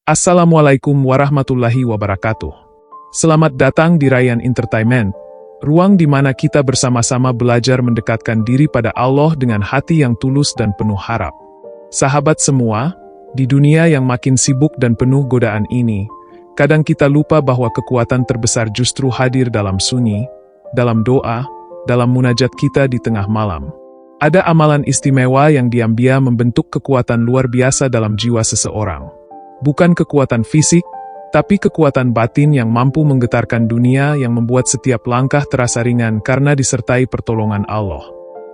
Assalamualaikum warahmatullahi wabarakatuh. Selamat datang di Ryan Entertainment, ruang di mana kita bersama-sama belajar mendekatkan diri pada Allah dengan hati yang tulus dan penuh harap. Sahabat semua, di dunia yang makin sibuk dan penuh godaan ini, kadang kita lupa bahwa kekuatan terbesar justru hadir dalam sunyi, dalam doa, dalam munajat kita di tengah malam. Ada amalan istimewa yang diam-diam membentuk kekuatan luar biasa dalam jiwa seseorang. Bukan kekuatan fisik, tapi kekuatan batin yang mampu menggetarkan dunia yang membuat setiap langkah terasa ringan karena disertai pertolongan Allah.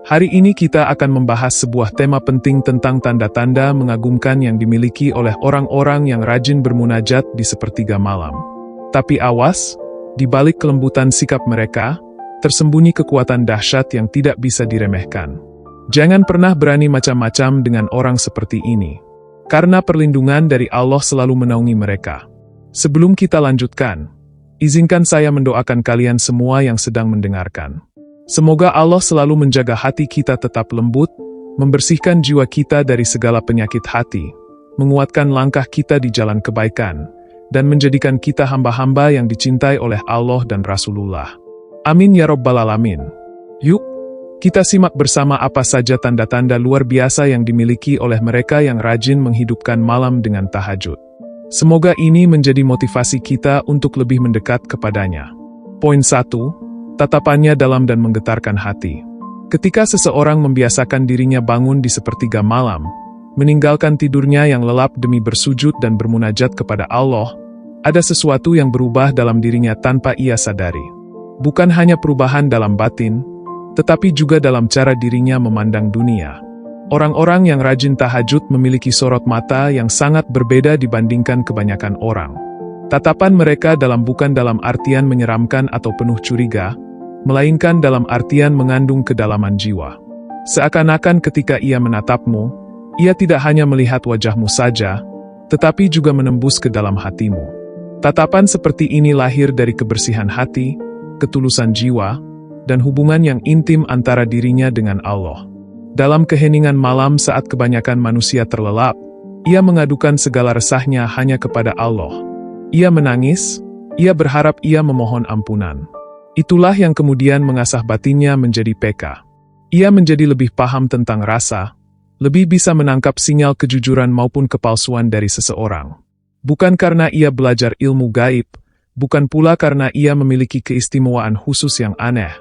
Hari ini kita akan membahas sebuah tema penting tentang tanda-tanda mengagumkan yang dimiliki oleh orang-orang yang rajin bermunajat di sepertiga malam. Tapi awas, di balik kelembutan sikap mereka, tersembunyi kekuatan dahsyat yang tidak bisa diremehkan. Jangan pernah berani macam-macam dengan orang seperti ini. Karena perlindungan dari Allah selalu menaungi mereka. Sebelum kita lanjutkan, izinkan saya mendoakan kalian semua yang sedang mendengarkan. Semoga Allah selalu menjaga hati kita tetap lembut, membersihkan jiwa kita dari segala penyakit hati, menguatkan langkah kita di jalan kebaikan, dan menjadikan kita hamba-hamba yang dicintai oleh Allah dan Rasulullah. Amin ya Rabbal Alamin. Yuk, kita simak bersama apa saja tanda-tanda luar biasa yang dimiliki oleh mereka yang rajin menghidupkan malam dengan tahajud. Semoga ini menjadi motivasi kita untuk lebih mendekat kepadanya. Poin 1. Tatapannya dalam dan menggetarkan hati. Ketika seseorang membiasakan dirinya bangun di sepertiga malam, meninggalkan tidurnya yang lelap demi bersujud dan bermunajat kepada Allah, ada sesuatu yang berubah dalam dirinya tanpa ia sadari. Bukan hanya perubahan dalam batin, tetapi juga dalam cara dirinya memandang dunia. Orang-orang yang rajin tahajud memiliki sorot mata yang sangat berbeda dibandingkan kebanyakan orang. Tatapan mereka bukan dalam artian menyeramkan atau penuh curiga, melainkan dalam artian mengandung kedalaman jiwa. Seakan-akan ketika ia menatapmu, ia tidak hanya melihat wajahmu saja, tetapi juga menembus ke dalam hatimu. Tatapan seperti ini lahir dari kebersihan hati, ketulusan jiwa, dan hubungan yang intim antara dirinya dengan Allah. Dalam keheningan malam saat kebanyakan manusia terlelap, ia mengadukan segala resahnya hanya kepada Allah. Ia menangis, ia berharap, ia memohon ampunan. Itulah yang kemudian mengasah batinnya menjadi peka. Ia menjadi lebih paham tentang rasa, lebih bisa menangkap sinyal kejujuran maupun kepalsuan dari seseorang. Bukan karena ia belajar ilmu gaib, bukan pula karena ia memiliki keistimewaan khusus yang aneh,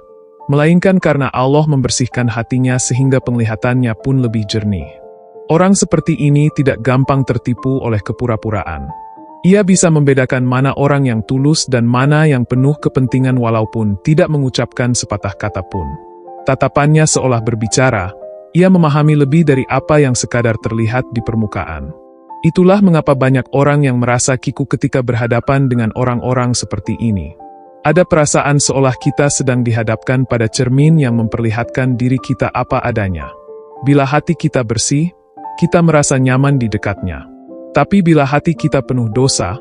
melainkan karena Allah membersihkan hatinya sehingga penglihatannya pun lebih jernih. Orang seperti ini tidak gampang tertipu oleh kepura-puraan. Ia bisa membedakan mana orang yang tulus dan mana yang penuh kepentingan walaupun tidak mengucapkan sepatah kata pun. Tatapannya seolah berbicara, ia memahami lebih dari apa yang sekadar terlihat di permukaan. Itulah mengapa banyak orang yang merasa kiku ketika berhadapan dengan orang-orang seperti ini. Ada perasaan seolah kita sedang dihadapkan pada cermin yang memperlihatkan diri kita apa adanya. Bila hati kita bersih, kita merasa nyaman di dekatnya. Tapi bila hati kita penuh dosa,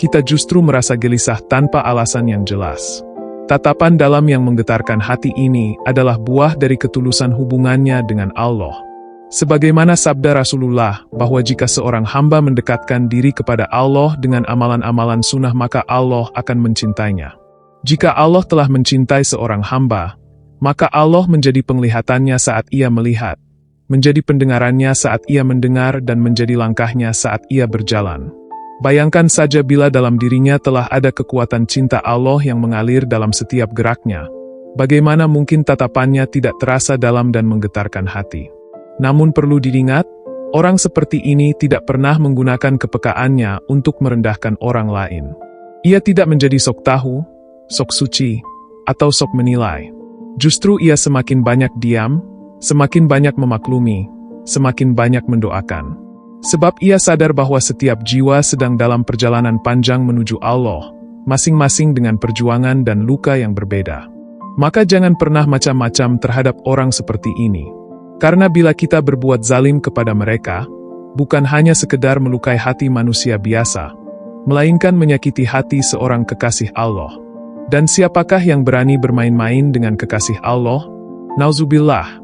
kita justru merasa gelisah tanpa alasan yang jelas. Tatapan dalam yang menggetarkan hati ini adalah buah dari ketulusan hubungannya dengan Allah. Sebagaimana sabda Rasulullah bahwa jika seorang hamba mendekatkan diri kepada Allah dengan amalan-amalan sunnah maka Allah akan mencintainya. Jika Allah telah mencintai seorang hamba, maka Allah menjadi penglihatannya saat ia melihat, menjadi pendengarannya saat ia mendengar dan menjadi langkahnya saat ia berjalan. Bayangkan saja bila dalam dirinya telah ada kekuatan cinta Allah yang mengalir dalam setiap geraknya, bagaimana mungkin tatapannya tidak terasa dalam dan menggetarkan hati. Namun perlu diingat, orang seperti ini tidak pernah menggunakan kepekaannya untuk merendahkan orang lain. Ia tidak menjadi sok tahu, sok suci, atau sok menilai. Justru ia semakin banyak diam, semakin banyak memaklumi, semakin banyak mendoakan. Sebab ia sadar bahwa setiap jiwa sedang dalam perjalanan panjang menuju Allah, masing-masing dengan perjuangan dan luka yang berbeda. Maka jangan pernah macam-macam terhadap orang seperti ini. Karena bila kita berbuat zalim kepada mereka, bukan hanya sekedar melukai hati manusia biasa, melainkan menyakiti hati seorang kekasih Allah. Dan siapakah yang berani bermain-main dengan kekasih Allah? Nauzubillah.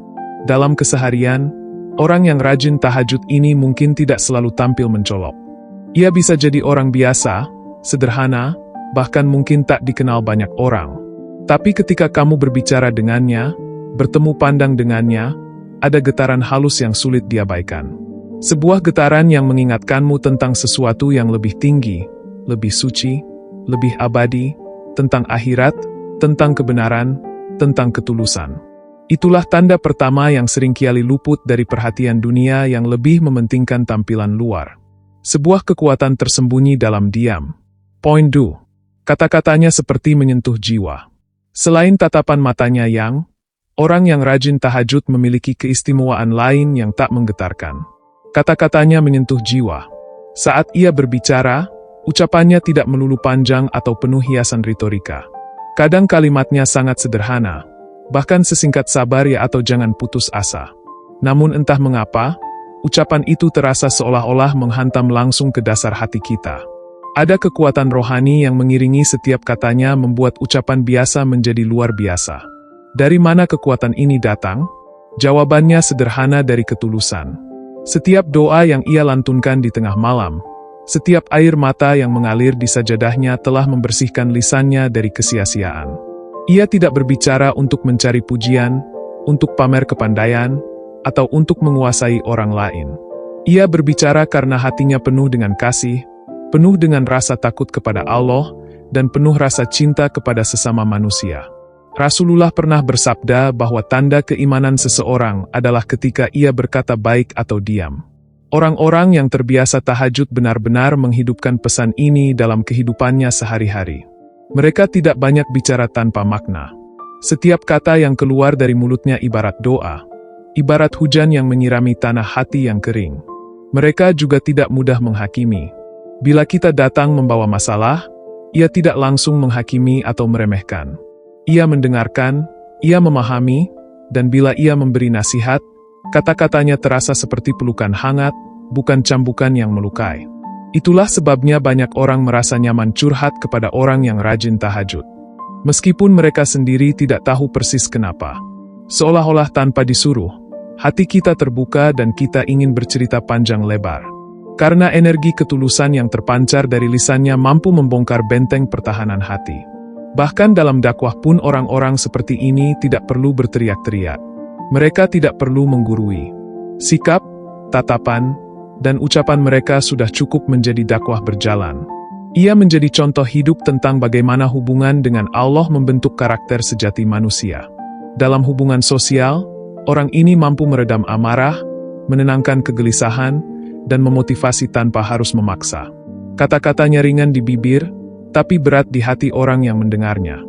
Dalam keseharian, orang yang rajin tahajud ini mungkin tidak selalu tampil mencolok. Ia bisa jadi orang biasa, sederhana, bahkan mungkin tak dikenal banyak orang. Tapi ketika kamu berbicara dengannya, bertemu pandang dengannya, ada getaran halus yang sulit diabaikan. Sebuah getaran yang mengingatkanmu tentang sesuatu yang lebih tinggi, lebih suci, lebih abadi, tentang akhirat, tentang kebenaran, tentang ketulusan. Itulah tanda pertama yang seringkali luput dari perhatian dunia yang lebih mementingkan tampilan luar. Sebuah kekuatan tersembunyi dalam diam. Point 2. Kata-katanya seperti menyentuh jiwa. Selain tatapan matanya orang yang rajin tahajud memiliki keistimewaan lain yang tak menggetarkan. Kata-katanya menyentuh jiwa. Saat ia berbicara, ucapannya tidak melulu panjang atau penuh hiasan retorika. Kadang kalimatnya sangat sederhana, bahkan sesingkat sabar ya atau jangan putus asa. Namun entah mengapa, ucapan itu terasa seolah-olah menghantam langsung ke dasar hati kita. Ada kekuatan rohani yang mengiringi setiap katanya membuat ucapan biasa menjadi luar biasa. Dari mana kekuatan ini datang? Jawabannya sederhana, dari ketulusan. Setiap doa yang ia lantunkan di tengah malam, setiap air mata yang mengalir di sajadahnya telah membersihkan lisannya dari kesia-siaan. Ia tidak berbicara untuk mencari pujian, untuk pamer kepandaian, atau untuk menguasai orang lain. Ia berbicara karena hatinya penuh dengan kasih, penuh dengan rasa takut kepada Allah, dan penuh rasa cinta kepada sesama manusia. Rasulullah pernah bersabda bahwa tanda keimanan seseorang adalah ketika ia berkata baik atau diam. Orang-orang yang terbiasa tahajud benar-benar menghidupkan pesan ini dalam kehidupannya sehari-hari. Mereka tidak banyak bicara tanpa makna. Setiap kata yang keluar dari mulutnya ibarat doa, ibarat hujan yang menyirami tanah hati yang kering. Mereka juga tidak mudah menghakimi. Bila kita datang membawa masalah, ia tidak langsung menghakimi atau meremehkan. Ia mendengarkan, ia memahami, dan bila ia memberi nasihat, kata-katanya terasa seperti pelukan hangat, bukan cambukan yang melukai. Itulah sebabnya banyak orang merasa nyaman curhat kepada orang yang rajin tahajud. Meskipun mereka sendiri tidak tahu persis kenapa. Seolah-olah tanpa disuruh, hati kita terbuka dan kita ingin bercerita panjang lebar. Karena energi ketulusan yang terpancar dari lisannya mampu membongkar benteng pertahanan hati. Bahkan dalam dakwah pun orang-orang seperti ini tidak perlu berteriak-teriak. Mereka tidak perlu menggurui. Sikap, tatapan, dan ucapan mereka sudah cukup menjadi dakwah berjalan. Ia menjadi contoh hidup tentang bagaimana hubungan dengan Allah membentuk karakter sejati manusia. Dalam hubungan sosial, orang ini mampu meredam amarah, menenangkan kegelisahan, dan memotivasi tanpa harus memaksa. Kata-katanya ringan di bibir, tapi berat di hati orang yang mendengarnya.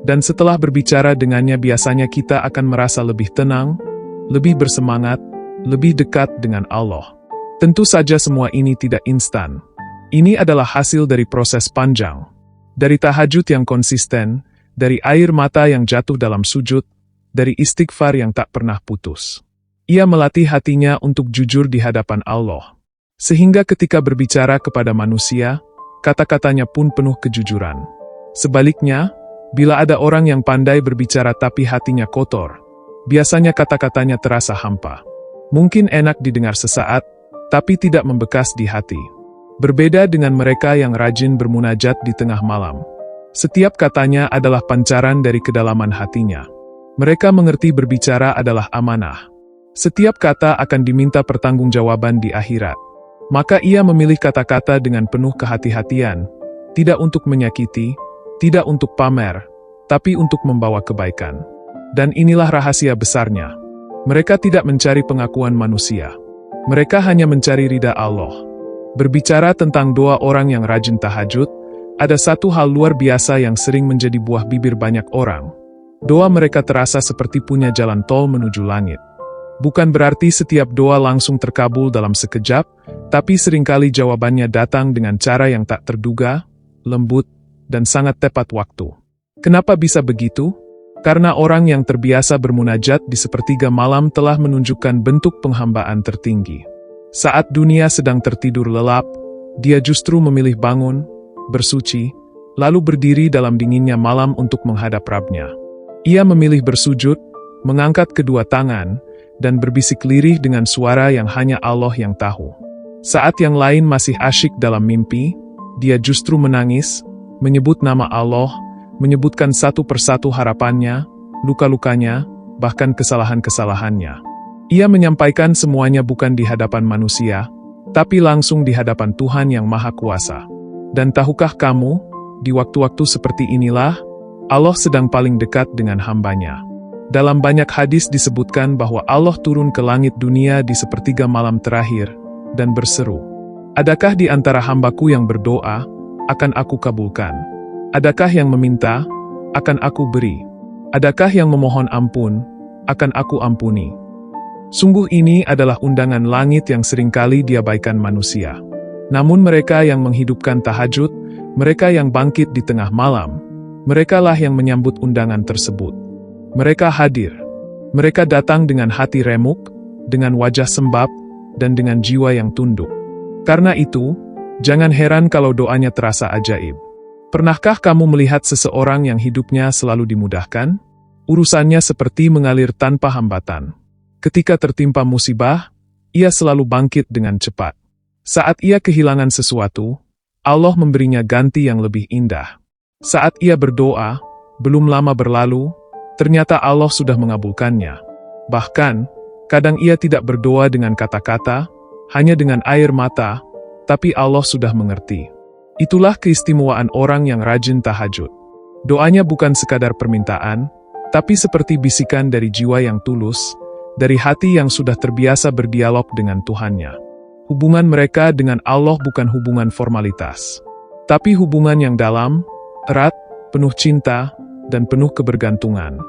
Dan setelah berbicara dengannya biasanya kita akan merasa lebih tenang, lebih bersemangat, lebih dekat dengan Allah. Tentu saja semua ini tidak instan. Ini adalah hasil dari proses panjang. Dari tahajud yang konsisten, dari air mata yang jatuh dalam sujud, dari istighfar yang tak pernah putus. Ia melatih hatinya untuk jujur di hadapan Allah. Sehingga ketika berbicara kepada manusia, kata-katanya pun penuh kejujuran. Sebaliknya, bila ada orang yang pandai berbicara tapi hatinya kotor, biasanya kata-katanya terasa hampa. Mungkin enak didengar sesaat, tapi tidak membekas di hati. Berbeda dengan mereka yang rajin bermunajat di tengah malam. Setiap katanya adalah pancaran dari kedalaman hatinya. Mereka mengerti berbicara adalah amanah. Setiap kata akan diminta pertanggungjawaban di akhirat. Maka ia memilih kata-kata dengan penuh kehati-hatian, tidak untuk menyakiti, tidak untuk pamer, tapi untuk membawa kebaikan. Dan inilah rahasia besarnya. Mereka tidak mencari pengakuan manusia. Mereka hanya mencari ridha Allah. Berbicara tentang doa orang yang rajin tahajud, ada satu hal luar biasa yang sering menjadi buah bibir banyak orang. Doa mereka terasa seperti punya jalan tol menuju langit. Bukan berarti setiap doa langsung terkabul dalam sekejap, tapi seringkali jawabannya datang dengan cara yang tak terduga, lembut, dan sangat tepat waktu. Kenapa bisa begitu? Karena orang yang terbiasa bermunajat di sepertiga malam telah menunjukkan bentuk penghambaan tertinggi. Saat dunia sedang tertidur lelap, dia justru memilih bangun, bersuci, lalu berdiri dalam dinginnya malam untuk menghadap Rabb-Nya. Ia memilih bersujud, mengangkat kedua tangan, dan berbisik lirih dengan suara yang hanya Allah yang tahu. Saat yang lain masih asyik dalam mimpi, dia justru menangis, menyebut nama Allah, menyebutkan satu persatu harapannya, luka-lukanya, bahkan kesalahan-kesalahannya. Ia menyampaikan semuanya bukan di hadapan manusia, tapi langsung di hadapan Tuhan yang Maha Kuasa. Dan tahukah kamu, di waktu-waktu seperti inilah, Allah sedang paling dekat dengan hambanya. Dalam banyak hadis disebutkan bahwa Allah turun ke langit dunia di sepertiga malam terakhir, dan berseru, "Adakah di antara hambaku yang berdoa, akan aku kabulkan? Adakah yang meminta, akan aku beri? Adakah yang memohon ampun, akan aku ampuni?" Sungguh ini adalah undangan langit yang seringkali diabaikan manusia. Namun mereka yang menghidupkan tahajud, mereka yang bangkit di tengah malam, merekalah yang menyambut undangan tersebut. Mereka hadir. Mereka datang dengan hati remuk, dengan wajah sembab, dan dengan jiwa yang tunduk. Karena itu, jangan heran kalau doanya terasa ajaib. Pernahkah kamu melihat seseorang yang hidupnya selalu dimudahkan? Urusannya seperti mengalir tanpa hambatan. Ketika tertimpa musibah, ia selalu bangkit dengan cepat. Saat ia kehilangan sesuatu, Allah memberinya ganti yang lebih indah. Saat ia berdoa, belum lama berlalu, ternyata Allah sudah mengabulkannya. Bahkan, kadang ia tidak berdoa dengan kata-kata, hanya dengan air mata, tapi Allah sudah mengerti. Itulah keistimewaan orang yang rajin tahajud. Doanya bukan sekadar permintaan, tapi seperti bisikan dari jiwa yang tulus, dari hati yang sudah terbiasa berdialog dengan Tuhannya. Hubungan mereka dengan Allah bukan hubungan formalitas, tapi hubungan yang dalam, erat, penuh cinta, dan penuh kebergantungan.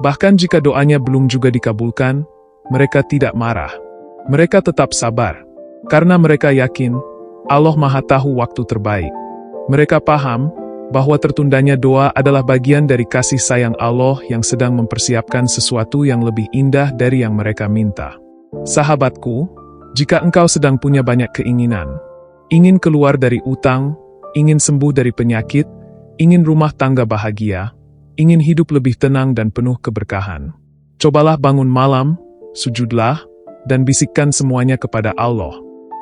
Bahkan jika doanya belum juga dikabulkan, mereka tidak marah. Mereka tetap sabar, karena mereka yakin Allah Maha Tahu waktu terbaik. Mereka paham bahwa tertundanya doa adalah bagian dari kasih sayang Allah yang sedang mempersiapkan sesuatu yang lebih indah dari yang mereka minta. Sahabatku, jika engkau sedang punya banyak keinginan, ingin keluar dari utang, ingin sembuh dari penyakit, ingin rumah tangga bahagia, ingin hidup lebih tenang dan penuh keberkahan, cobalah bangun malam, sujudlah, dan bisikkan semuanya kepada Allah.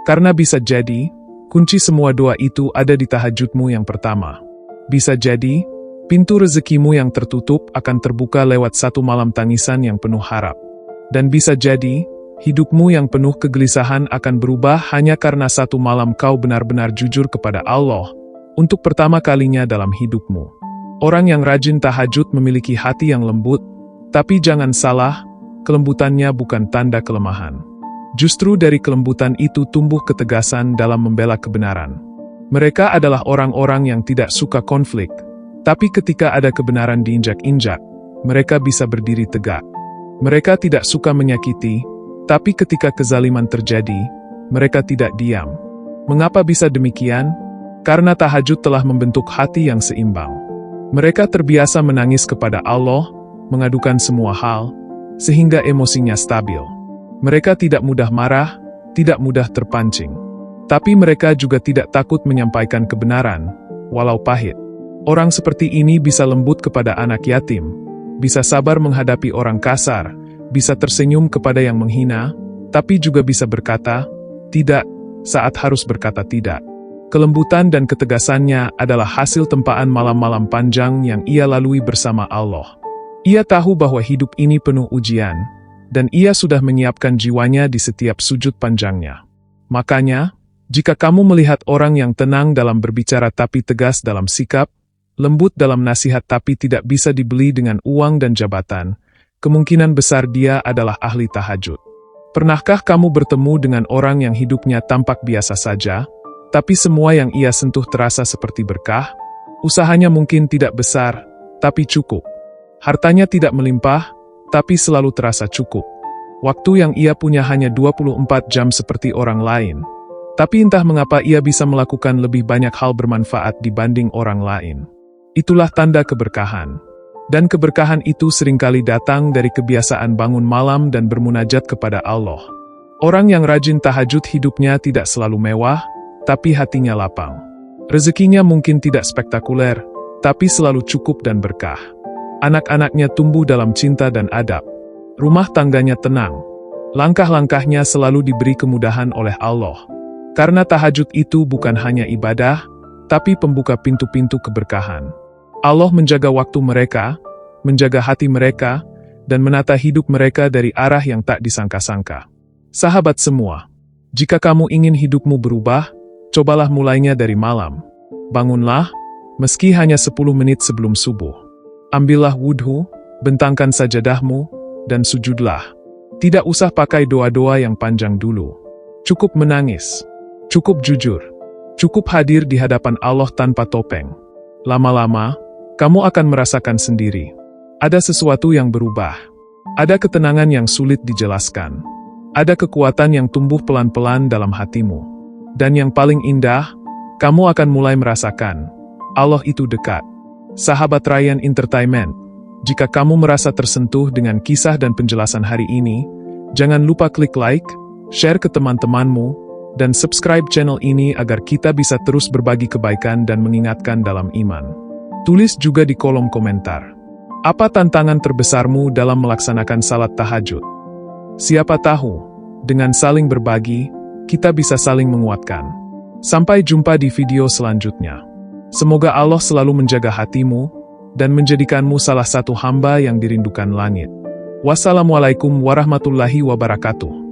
Karena bisa jadi, kunci semua doa itu ada di tahajudmu yang pertama. Bisa jadi, pintu rezekimu yang tertutup akan terbuka lewat satu malam tangisan yang penuh harap. Dan bisa jadi, hidupmu yang penuh kegelisahan akan berubah hanya karena satu malam kau benar-benar jujur kepada Allah, untuk pertama kalinya dalam hidupmu. Orang yang rajin tahajud memiliki hati yang lembut, tapi jangan salah, kelembutannya bukan tanda kelemahan. Justru dari kelembutan itu tumbuh ketegasan dalam membela kebenaran. Mereka adalah orang-orang yang tidak suka konflik, tapi ketika ada kebenaran diinjak-injak, mereka bisa berdiri tegak. Mereka tidak suka menyakiti, tapi ketika kezaliman terjadi, mereka tidak diam. Mengapa bisa demikian? Karena tahajud telah membentuk hati yang seimbang. Mereka terbiasa menangis kepada Allah, mengadukan semua hal, sehingga emosinya stabil. Mereka tidak mudah marah, tidak mudah terpancing. Tapi mereka juga tidak takut menyampaikan kebenaran, walau pahit. Orang seperti ini bisa lembut kepada anak yatim, bisa sabar menghadapi orang kasar, bisa tersenyum kepada yang menghina, tapi juga bisa berkata, tidak, saat harus berkata tidak. Kelembutan dan ketegasannya adalah hasil tempaan malam-malam panjang yang ia lalui bersama Allah. Ia tahu bahwa hidup ini penuh ujian, dan ia sudah menyiapkan jiwanya di setiap sujud panjangnya. Makanya, jika kamu melihat orang yang tenang dalam berbicara tapi tegas dalam sikap, lembut dalam nasihat tapi tidak bisa dibeli dengan uang dan jabatan, kemungkinan besar dia adalah ahli tahajud. Pernahkah kamu bertemu dengan orang yang hidupnya tampak biasa saja, tapi semua yang ia sentuh terasa seperti berkah? Usahanya mungkin tidak besar, tapi cukup. Hartanya tidak melimpah, tapi selalu terasa cukup. Waktu yang ia punya hanya 24 jam seperti orang lain. Tapi entah mengapa ia bisa melakukan lebih banyak hal bermanfaat dibanding orang lain. Itulah tanda keberkahan. Dan keberkahan itu seringkali datang dari kebiasaan bangun malam dan bermunajat kepada Allah. Orang yang rajin tahajud hidupnya tidak selalu mewah, tapi hatinya lapang. Rezekinya mungkin tidak spektakuler, tapi selalu cukup dan berkah. Anak-anaknya tumbuh dalam cinta dan adab. Rumah tangganya tenang. Langkah-langkahnya selalu diberi kemudahan oleh Allah. Karena tahajud itu bukan hanya ibadah, tapi pembuka pintu-pintu keberkahan. Allah menjaga waktu mereka, menjaga hati mereka, dan menata hidup mereka dari arah yang tak disangka-sangka. Sahabat semua, jika kamu ingin hidupmu berubah, cobalah mulainya dari malam. Bangunlah, meski hanya 10 menit sebelum subuh. Ambillah wudhu, bentangkan sajadahmu, dan sujudlah. Tidak usah pakai doa-doa yang panjang dulu. Cukup menangis. Cukup jujur. Cukup hadir di hadapan Allah tanpa topeng. Lama-lama, kamu akan merasakan sendiri. Ada sesuatu yang berubah. Ada ketenangan yang sulit dijelaskan. Ada kekuatan yang tumbuh pelan-pelan dalam hatimu. Dan yang paling indah, kamu akan mulai merasakan Allah itu dekat. Sahabat Ryan Entertainment, jika kamu merasa tersentuh dengan kisah dan penjelasan hari ini, jangan lupa klik like, share ke teman-temanmu, dan subscribe channel ini agar kita bisa terus berbagi kebaikan dan mengingatkan dalam iman. Tulis juga di kolom komentar. Apa tantangan terbesarmu dalam melaksanakan salat tahajud? Siapa tahu, dengan saling berbagi, kita bisa saling menguatkan. Sampai jumpa di video selanjutnya. Semoga Allah selalu menjaga hatimu, dan menjadikanmu salah satu hamba yang dirindukan langit. Wassalamualaikum warahmatullahi wabarakatuh.